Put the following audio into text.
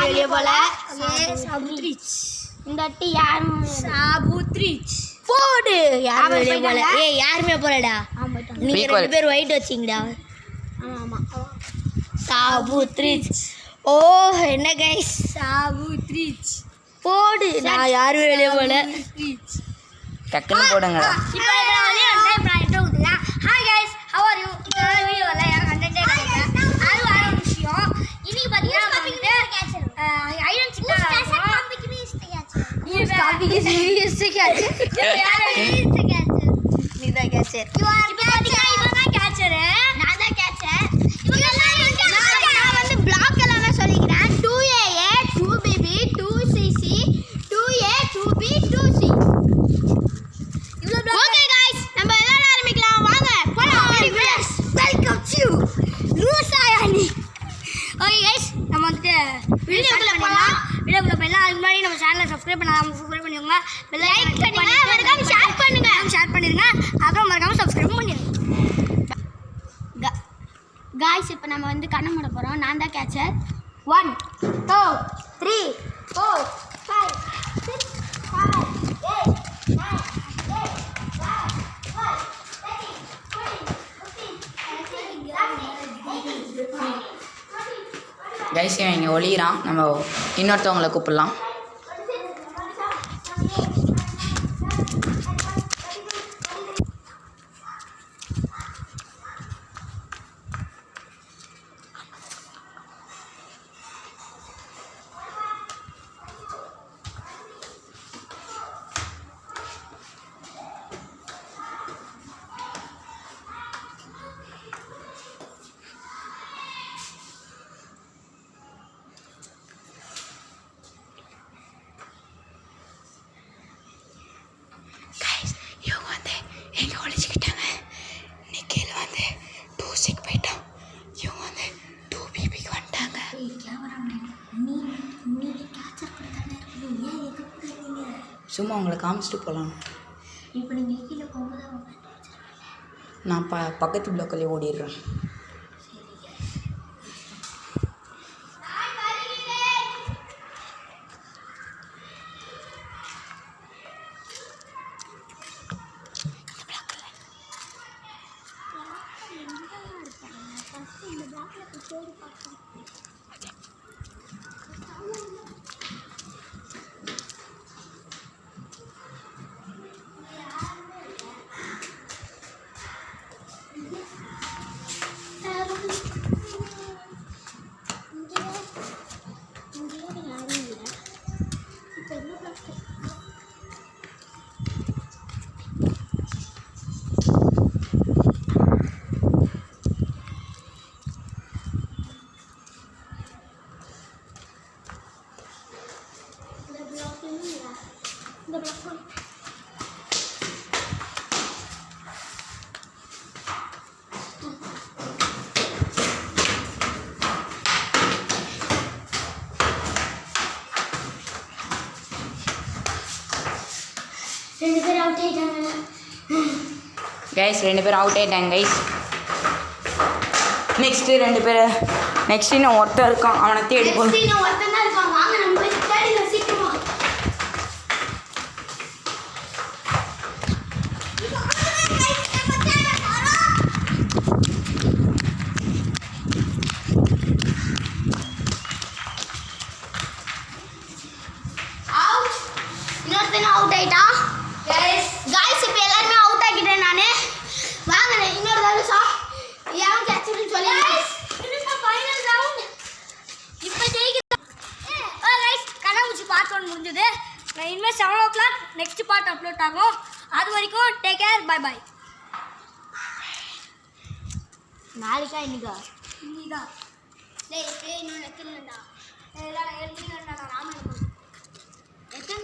வெளியே போல. இந்த வாட்டி யாரும் சாபுத்ரிச் போடு. யாரும் வெளியே போல. ஏய் யாருமே போலடா. நீங்க 2 பேர் ஒயிட் வச்சீங்கடா. ஆமா சாபுத்ரிச். ஓ என்ன கைஸ் சாபுத்ரிச் போடு. நான் யாரும் வெளியே போல. டக்குன்னு போடுங்கடா. இப்போ நான் இன்ட்ரோ கொடுத்துக்கலாம். Hi guys, how are you? இந்த வீடியோவில் எனக்கு கண்டென்ட்டே கிடையாது. அது வேற ஒரு விஷயம். இன்னைக்கு பார்த்தீங்கன்னா ஐடன் சிக்கன் நீதான் கேச்சர். நான் வந்து பிளாக் எல்லாம் சொல்லிக்கிறேன். 2AA 2BB 2CC 2A 2B 2C. Okay guys, நம்ம எல்லாரும் ஆரம்பிக்கலாம். வாங்க போலாம். வெல்கம் டு லூசாயானி. ஓகே கைஸ், நம்ம வந்து வீடியோக்குள்ள போகலாம். அதுக்கு முன்னாடி நம்ம சேனலை சப்ஸ்கிரைப் சப்ஸ்கிரைப் பண்ணிக்கோங்க. லைக் பண்ணுங்க, மறக்காம ஷேர் பண்ணுங்க. ஷேர் பண்ணிடுங்க. அப்புறம் மறக்காம சப்ஸ்கிரைப் பண்ணிடுங்க. गाइस இப்போ நம்ம வந்து கண்ண மூட போறோம். நான் தான் கேச்சர். 1 2 3 4 5 6 7 8 9 10 11 12 கைஸ் இங்கே ஒளிகிறான். நம்ம இன்னொருத்தவங்களை கூப்பிடலாம். இவங்க வந்து எங்கே ஒழிச்சிக்கிட்டாங்க. நிக்கில் வந்து 2C போயிட்டான். இவங்க வந்து 2BBக்கு வந்துட்டாங்க. சும்மா உங்களை காமிச்சிட்டு போகலாம். இப்போ நீங்கள் கீழே போகும்போது நான் பக்கத்து பிளாக்லேயே ஓடிடுறேன். கைஸ் 2 பேர் அவுட் ஆகிட்டாங்க கைஸ். நெக்ஸ்ட்டு 2 பேர். நெக்ஸ்ட் இன்னும் ஒருத்தர் இருக்கான். அவனை தேடி போகணும். ஒருத்தன் தான் இருக்கான். வாங்க நம்ம போய் தேடில சீக்கிரமா. அவுட். இன்னொருத்தன் அவுட் ஆயிட்டா. गाइस இப்போ எல்லாரும் அவுட் ஆகிட்டேன் நானு. வாங்க இன்னொரு தடவை யாரும் கேட்ச்னு சொல்லி गाइस இது ஃபைனல் ரவுண்ட். இப்போ ஜெயிக்கிறோம். गाइस கண்ணாமூச்சி பார்ட் 1 முடிஞ்சது. நான் இனிமேல் 7 o'clock நெக்ஸ்ட் பார்ட் அப்லோட் ஆகும். அது வரைக்கும் டேக் கேர். By by. நாளைக்கா இன்னைக்கா? இன்னிக்கா. டேய் இன்னொன்னு எத்தனடா. ஏய் நான் எழுதினடா. ராமன் எத்தனை